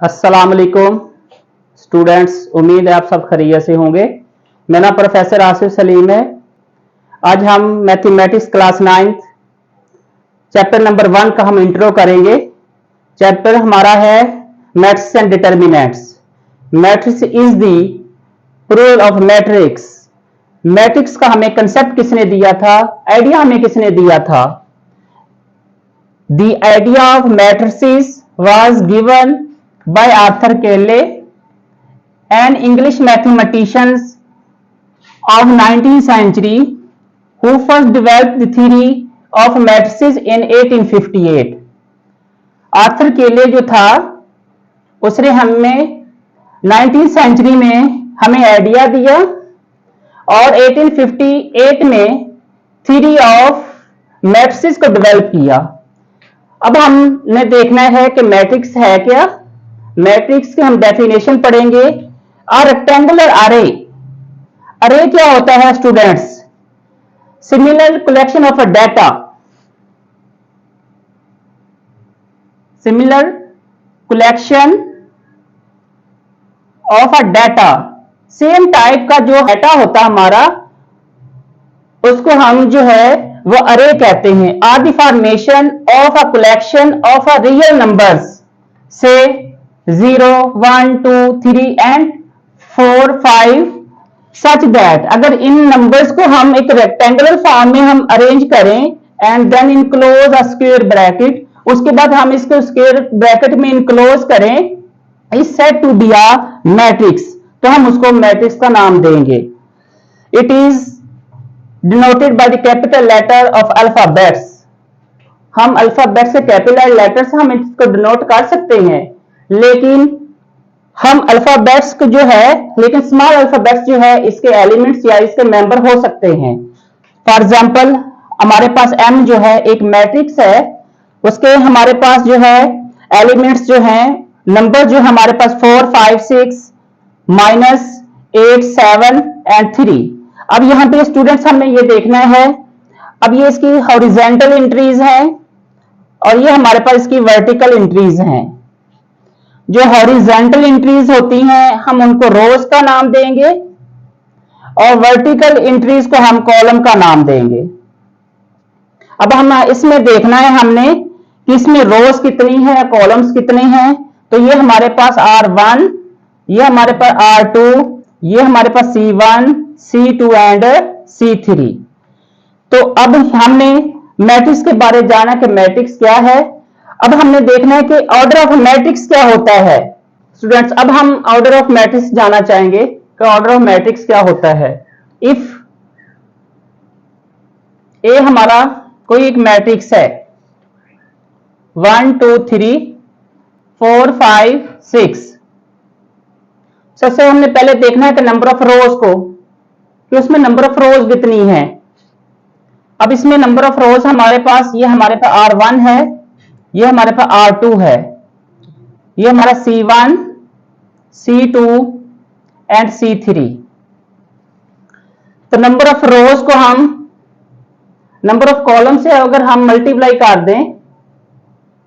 अस्सलाम वालेकुम स्टूडेंट्स, उम्मीद है आप सब खैरियत से होंगे। मेरा नाम प्रोफेसर आसिफ सलीम है। आज हम मैथमेटिक्स क्लास 9 चैप्टर नंबर 1 का हम इंट्रो करेंगे। चैप्टर हमारा है matrix and determinants. Matrix is the plural of matrix. Matrix का हमें कंसेप्ट किसने दिया था, आइडिया हमें किसने दिया था? The idea of matrices was given by Arthur Cayley, an English mathematician of 19th century who first developed the theory of matrices in 1858. Arthur केले जो था उसने हमें 19th सेंचुरी में हमें आइडिया दिया और 1858 में थ्योरी ऑफ मैट्रिसेस को डेवलप किया। अब हमने देखना है कि मैट्रिक्स है क्या। मैट्रिक्स की हम डेफिनेशन पढ़ेंगे। अ रेक्टेंगुलर अरे। अरे क्या होता है students? Similar collection of a data. Similar collection of a data, same type का जो डाटा होता हमारा उसको हम जो है वो अरे कहते हैं। Are the formation of a collection of a real numbers से 0, 1, 2, 3 एंड 4, 5 सच दैट अगर इन नंबर्स को हम एक रेक्टेंगुलर फॉर्म में हम अरेंज करें and then enclose a square bracket, उसके बाद हम इसको स्क्वायर ब्रैकेट में इनक्लोज करें is said to be a matrix, तो हम उसको मैट्रिक्स का नाम देंगे। It is denoted by the capital letter of alphabets. हम अल्फाबेट से कैपिटल लेटर से हम इसको डिनोट कर सकते हैं, लेकिन हम अल्फाबेट्स को जो है, लेकिन स्मॉल अल्फाबेट्स जो है इसके एलिमेंट्स या इसके मेंबर हो सकते हैं। फॉर एग्जांपल हमारे पास m जो है एक मैट्रिक्स है, उसके हमारे पास जो है एलिमेंट्स जो हैं, नंबर जो हमारे पास 4, 5, 6, -8, 7 एंड 3। अब यहां पे स्टूडेंट्स हमें ये देखना है, अब ये इसकी हॉरिजॉन्टल एंट्रीज हैं और ये हमारे पास इसकी वर्टिकल एंट्रीज हैं। जो हॉरिजॉन्टल एंट्रीज होती हैं हम उनको रोज का नाम देंगे और वर्टिकल एंट्रीज को हम कॉलम का नाम देंगे। अब हम इसमें देखना है हमने कि इसमें रोज कितनी है, कॉलम्स कितने हैं। तो ये हमारे पास R1, ये हमारे पास R2, ये हमारे पास C1, C2 एंड C3। तो अब हमने मैट्रिक्स के बारे में जाना कि मैट्रिक्स क्या है। अब हमने देखना है कि ऑर्डर ऑफ मैट्रिक्स क्या होता है। स्टूडेंट्स अब हम ऑर्डर ऑफ मैट्रिक्स जाना चाहेंगे कि ऑर्डर ऑफ मैट्रिक्स क्या होता है। इफ ए हमारा कोई एक मैट्रिक्स है 1, 2, 3, 4, 5, 6, सबसे हमने पहले देखना है कि नंबर ऑफ रोज को, कि उसमें नंबर ऑफ रोज कितनी है। अब इसमें नंबर ऑफ रोज हमारे पास, ये हमारे पास R1 है, ये हमारे पास R2 है, ये हमारा C1, C2 एंड C3। तो नंबर ऑफ रोज को हम नंबर ऑफ कॉलम से अगर हम मल्टीप्लाई कर दें,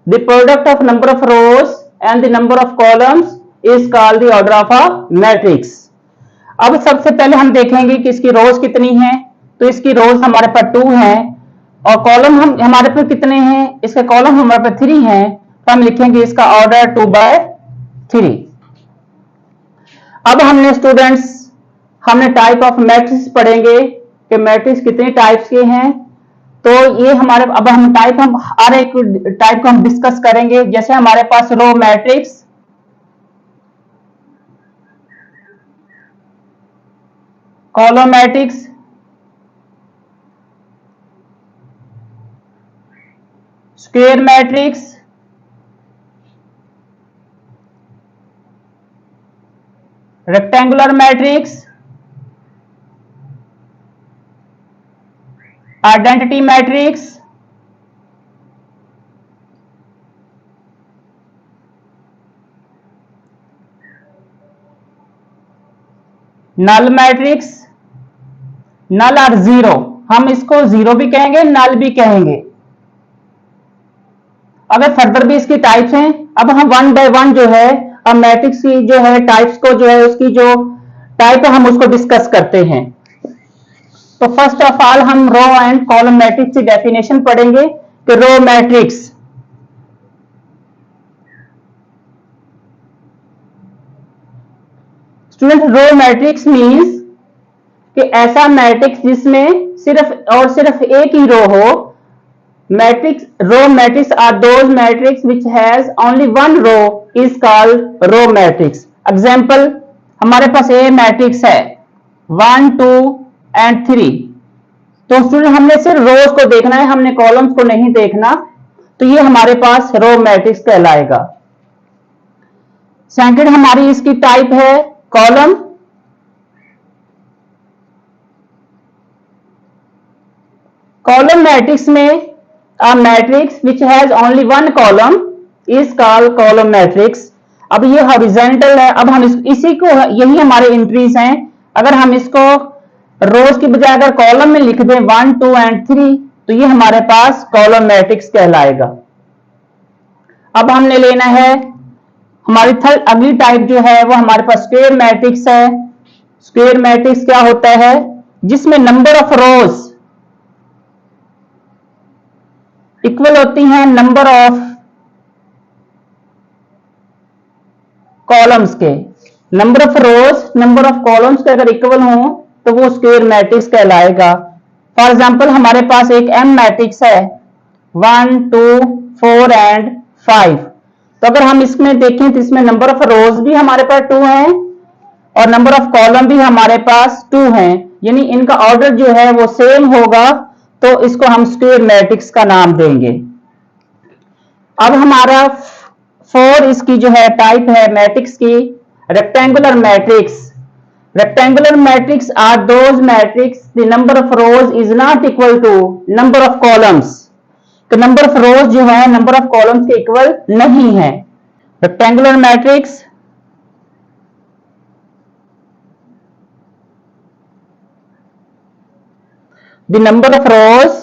the product of number of rose and the number of columns is called the order of a matrix. अब सबसे पहले हम देखेंगे कि इसकी रोज कितनी है। तो इसकी रोज हमारे पास 2 है और कॉलम हमारे पास कितने हैं, इसके कॉलम हमारे पास 3 हैं, तो हम लिखेंगे इसका ऑर्डर 2/3। अब हमने स्टूडेंट्स हमने टाइप ऑफ मैट्रिक्स पढ़ेंगे कि मैट्रिक्स कितने टाइप्स के हैं। तो ये हमारे, अब हम हर एक टाइप को हम डिस्कस करेंगे। जैसे हमारे पास row matrix, column matrix, square matrix, rectangular matrix, identity matrix, null matrix, null और जीरो, हम इसको जीरो भी कहेंगे, नल भी कहेंगे। अगर फर्दर भी इसकी टाइप्स हैं, अब हम 1 बाय 1 जो है अब मैट्रिक्स की जो है टाइप्स को जो है उसकी जो टाइप है हम उसको डिस्कस करते हैं। तो फर्स्ट ऑफ ऑल हम रो एंड कॉलम मैट्रिक्स की डेफिनेशन पढ़ेंगे कि row matrix student row matrix means कि ऐसा मैट्रिक्स जिसमें सिर्फ और सिर्फ एक ही रो हो। Matrix row matrix are those matrix which has only one row is called row matrix. Example हमारे पास ए मैट्रिक्स है 1 2 एंड 3। तो स्टूडेंट हमने सिर्फ रोज को देखना है, हमने कॉलम्स को नहीं देखना, तो ये हमारे पास रो मैट्रिक्स कहलाएगा। सेकंड हमारी इसकी टाइप है कॉलम। कॉलम मैट्रिक्स में a matrix which has only one column is called column matrix. अब ये हॉरिजॉन्टल है, अब हम इसी को यही हमारे एंट्रीज हैं। अगर हम इसको रोज की बजाय अगर कॉलम में लिख दें 1 2 एंड 3 तो ये हमारे पास कॉलम मैट्रिक्स कहलाएगा। अब हमने लेना है हमारी थर्ड अगली टाइप जो है वो हमारे पास स्क्वायर मैट्रिक्स है। स्क्वायर मैट्रिक्स क्या होता है? जिसमें नंबर ऑफ रोज इक्वल होती हैं नंबर ऑफ कॉलम्स के। Number of rose number of columns के अगर इक्वल हो तो वो स्क्वायर मैट्रिक्स कहलाएगा। फॉर एग्जांपल हमारे पास एक एम मैट्रिक्स है 1 2 4 एंड 5। तो अगर हम इसमें देखें तो इसमें नंबर ऑफ रोज भी हमारे पास 2 हैं और नंबर ऑफ कॉलम भी हमारे पास 2 हैं, यानी इनका ऑर्डर जो है वो सेम होगा, तो इसको हम स्क्वायर मैट्रिक्स का नाम देंगे। अब हमारा 4 इसकी जो है टाइप है मैट्रिक्स की rectangular matrix. Rectangular matrix are those matrix the number of rows is not equal to number of columns. तो नंबर ऑफ रोज जो है नंबर ऑफ कॉलम्स के इक्वल नहीं है। Rectangular matrix the number of rows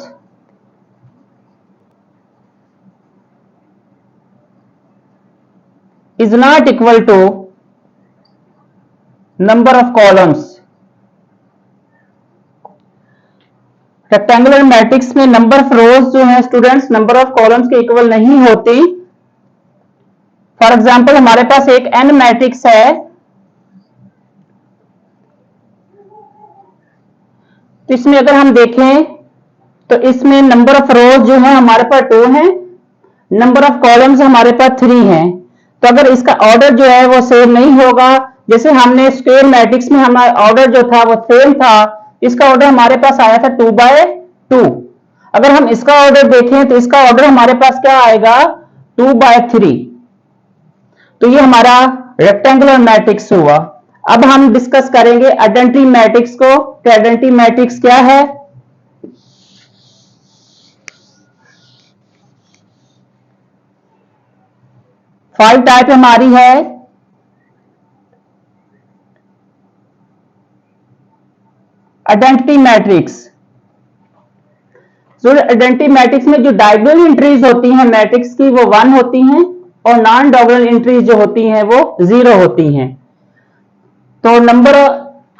is not equal to number of columns। Rectangular matrix में number of rows जो है students number of columns के इक्वल नहीं होती। फॉर एग्जांपल हमारे पास एक एन मैट्रिक्स है, तो इसमें अगर हम देखें तो इसमें नंबर ऑफ रोज जो है हमारे पास 2 हैं, नंबर ऑफ कॉलम्स हमारे पास 3 हैं। तो अगर इसका ऑर्डर जो है वो सेम नहीं होगा, जैसे हमने स्क्वायर मैट्रिक्स में हमारा ऑर्डर जो था वो सेम था, इसका ऑर्डर हमारे पास आया था 2 बाय 2। अगर हम इसका ऑर्डर देखें तो इसका ऑर्डर हमारे पास क्या आएगा 2 बाय 3। तो ये हमारा रेक्टेंगुलर मैट्रिक्स हुआ। अब हम डिस्कस करेंगे आइडेंटिटी मैट्रिक्स को। तो आइडेंटिटी मैट्रिक्स क्या है? फाइव टाइप हमारी है। आइडेंटिटी मैट्रिक्स आइडेंटिटी मैट्रिक्स में जो डायगोनल एंट्रीज होती हैं मैट्रिक्स की वो 1 होती हैं और नॉन डायगोनल एंट्रीज जो होती हैं वो 0 होती हैं। तो नंबर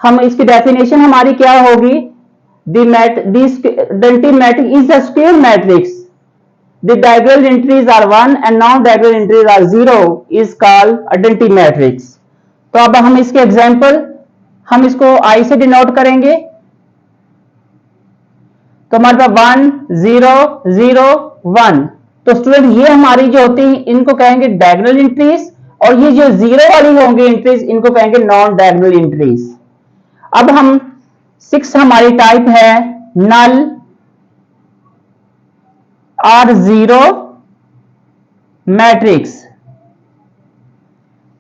हम इसकी डेफिनेशन हमारी क्या होगी? Identity matrix is a square matrix the diagonal entries are 1 and non diagonal entries are 0 is called identity matrix. तो अब हम इसके एग्जांपल हम इसको आई से डिनोट करेंगे। तो हमारे पास 1 0 0 1। तो स्टूडेंट ये हमारी जो होती है इनको कहेंगे डायगोनल एंट्रीज और ये जो 0 वाली होंगी एंट्रीज इनको कहेंगे नॉन डायगोनल एंट्रीज। अब हम 6 हमारी टाइप है नल और 0 मैट्रिक्स।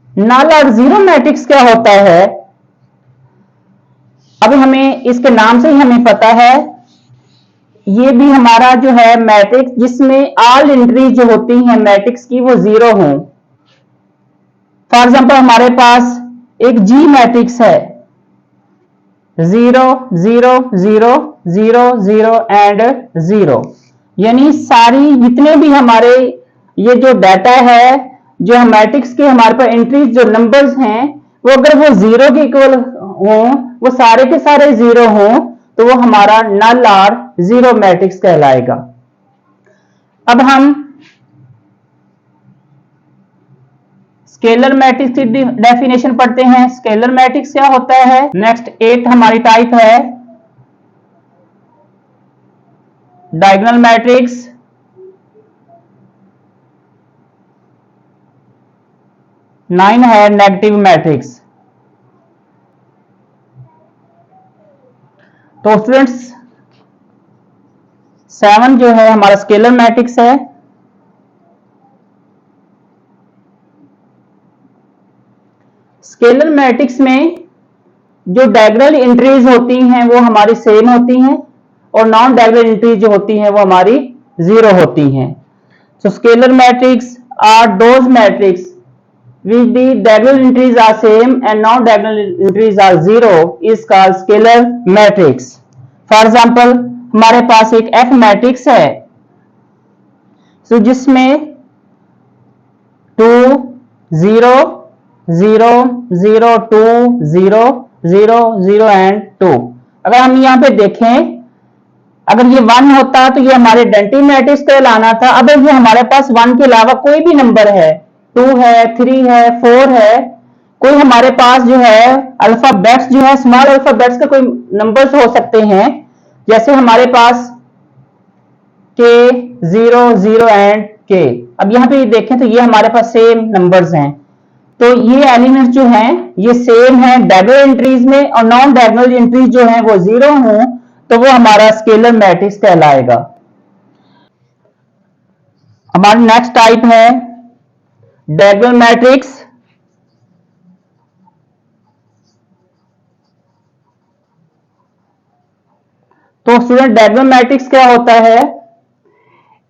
नल और 0 मैट्रिक्स क्या होता है? अब हमें इसके नाम से ही हमें पता है, ये भी हमारा जो है मैट्रिक्स जिसमें ऑल एंट्रीज जो होती हैं मैट्रिक्स की वो 0 हों। फॉर एग्जांपल हमारे पास एक जी मैट्रिक्स है 0 0 0 0 0 एंड 0, यानी सारी जितने भी हमारे ये जो डाटा है जो मैट्रिक्स के हमारे पास एंट्रीज जो नंबर्स हैं वो अगर वो 0 के इक्वल हो, वो सारे के सारे 0 हो, तो वो हमारा नल और जीरो मैट्रिक्स कहलाएगा। अब हम स्केलर मैट्रिक्स की डेफिनेशन पढ़ते हैं। स्केलर मैट्रिक्स क्या होता है? नेक्स्ट 8 हमारी टाइप है डायगोनल मैट्रिक्स, नाइन है नेगेटिव मैट्रिक्स। तो स्टूडेंट्स 7 जो है हमारा स्केलर मैट्रिक्स है। स्केलर मैट्रिक्स में जो डायगोनल एंट्रीज होती हैं वो हमारी सेम होती हैं और नॉन डायगोनल एंट्रीज जो होती हैं वो हमारी 0 होती हैं। So scalar matrix are those matrix which the diagonal entries are same and non-diagonal entries are 0 is called scalar matrix. For example, हमारे पास एक F मैट्रिक्स है, जिसमें 2 0 0 0 2 0 0 0 एंड 2। अगर हम यहाँ पे देखें, अगर ये 1 होता तो ये हमारे आइडेंटिटी मैट्रिक्स कहलाना था। अब ये हमारे पास 1 के अलावा कोई भी नंबर है, 2 है, 3 है, 4 है, कोई हमारे पास जो है अल्फाबेट्स जो है स्मॉल अल्फाबेट्स के कोई नंबर्स हो सकते हैं, जैसे हमारे पास K 0 0 एंड K। अब यहाँ पे देखें तो ये हमारे पास सेम नंबर्स हैं, तो ये एलिमेंट्स जो हैं ये सेम है डायगोनल एंट्रीज में, और नॉन डायगोनल एंट्रीज जो हैं वो 0 हों तो वो हमारा स्केलर मैट्रिक्स कहलाएगा। हमारी नेक्स्ट टाइप है डायगोनल मैट्रिक्स। तो स्टूडेंट डायगोनल मैट्रिक्स क्या होता है?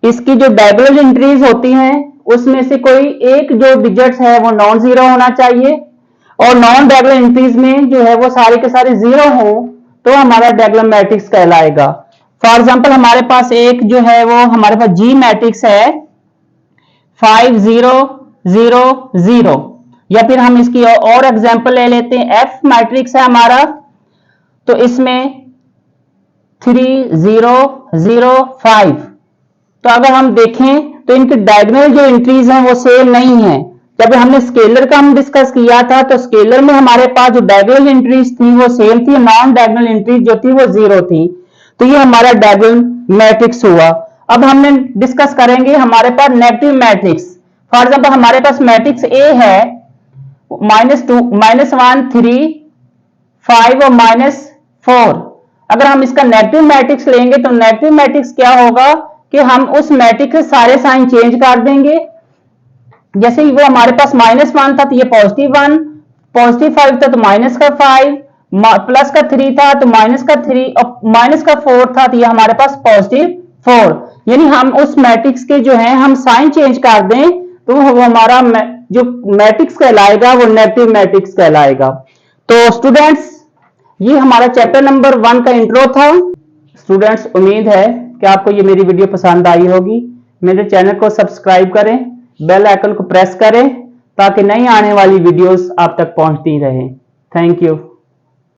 इसकी जो डायगोनल एंट्रीज होती हैं उसमें से कोई एक जो डिजिट्स है वो नॉन जीरो होना चाहिए, और नॉन डायगोनल एंट्रीज में जो है वो सारे के सारे 0 हो तो हमारा डायगोनल मैट्रिक्स कहलाएगा। फॉर एग्जांपल हमारे पास एक जो है वो हमारे पास G मैट्रिक्स है 5 0 0 0, या फिर हम इसकी और एग्जांपल ले लेते हैं, F मैट्रिक्स है हमारा, तो इसमें 3 0 0 5। तो अगर हम देखें तो इनके डायगोनल जो एंट्रीज हैं वो सेम नहीं है। जब हमने स्केलर का हम डिस्कस किया था तो स्केलर में हमारे पास जो डायगोनल एंट्रीज थी वो सेम थी, नॉन डायगोनल एंट्रीज जो थी वो 0 थी, तो ये हमारा डायगोनल मैट्रिक्स हुआ। अब हमने डिस्कस करेंगे हमारे पास नेगेटिव मैट्रिक्स। फॉर एग्जाम्पल हमारे पास मैट्रिक्स A है -2 -1 3 5 और -4। अगर हम इसका नेगेटिव मैट्रिक्स लेंगे तो नेगेटिव मैट्रिक्स क्या होगा कि हम उस मैट्रिक्स के सारे साइन चेंज कर देंगे। जैसे वो हमारे पास -1 था तो ये +1, +5 था तो -5, प्लस का 3 था तो -3, और -4 था तो ये हमारे पास +4। यानी हम उस मैट्रिक्स के जो है हम साइन चेंज कर दें तो वो हमारा जो मैट्रिक्स कहलाएगा वो नेगेटिव मैट्रिक्स कहलाएगा। तो स्टूडेंट्स ये हमारा चैप्टर नंबर 1 का इंट्रो था। स्टूडेंट्स उम्मीद है कि आपको ये मेरी वीडियो पसंद आई होगी। मेरे चैनल को सब्सक्राइब करें, बेल आइकन को प्रेस करें ताकि नई आने वाली वीडियोस आप तक पहुंचती रहें। Thank you.